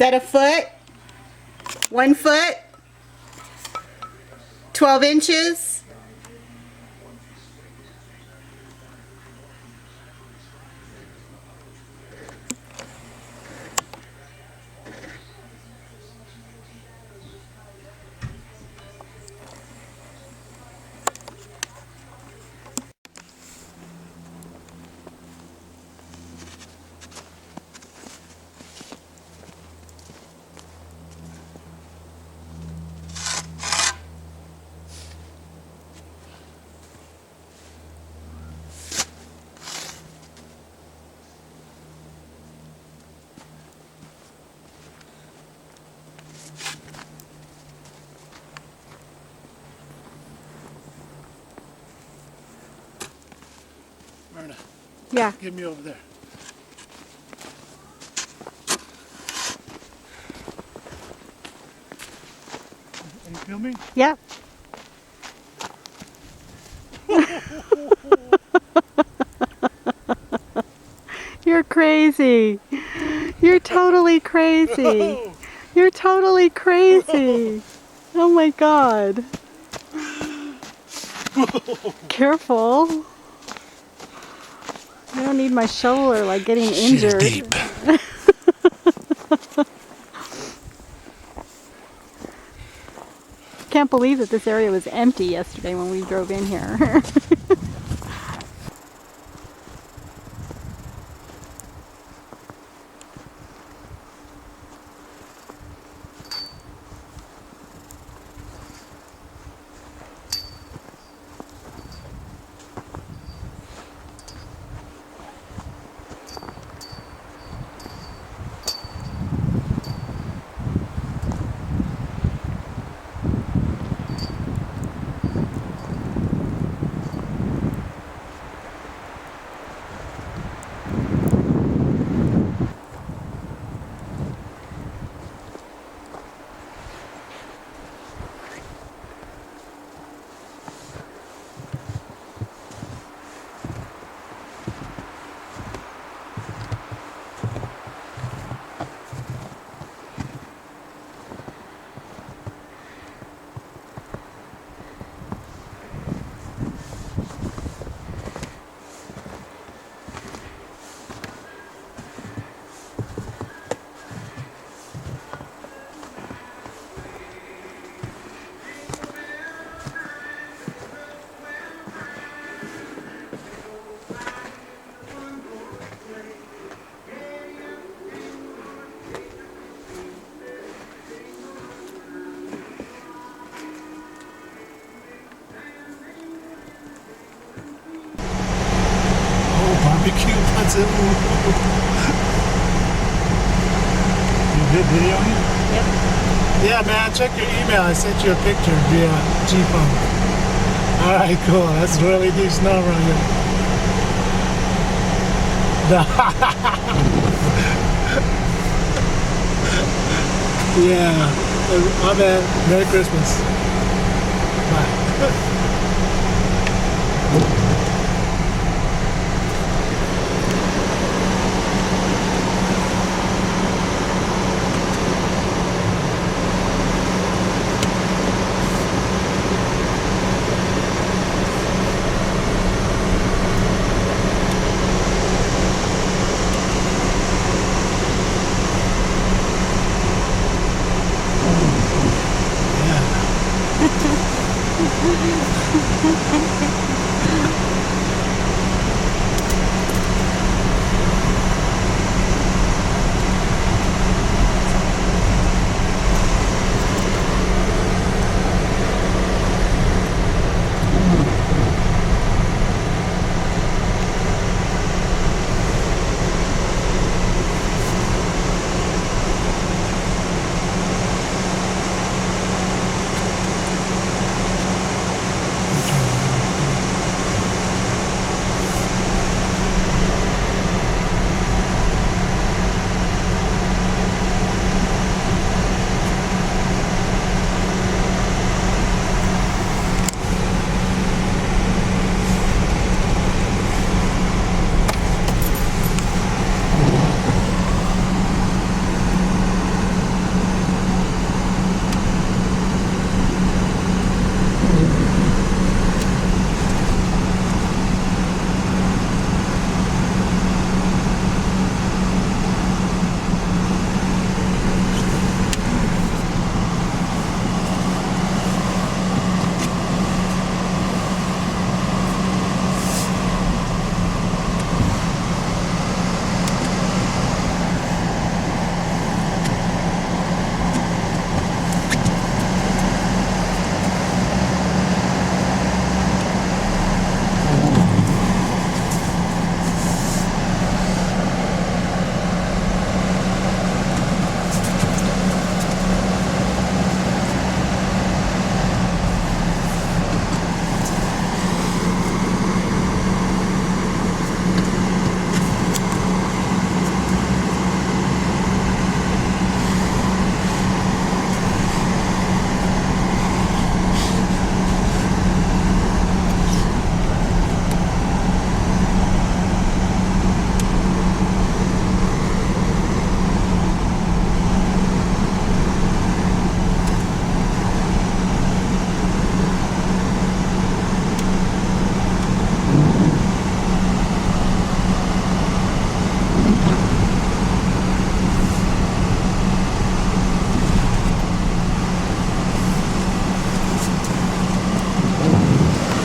that a foot? 1 foot? 12 inches? Myrna, Yeah. get me over there. Are you filming? Yep. You're crazy. You're totally crazy. You're totally crazy. Oh my God. Careful. I don't need my shoulder like getting injured. Deep. Can't believe that this area was empty yesterday when we drove in here. Barbecue pizza. You did video on it? Yep. Yeah, man, check your email. I sent you a picture via G-Phone. Alright, cool. That's really deep snow around here. Yeah. My bad. Merry Christmas. Bye.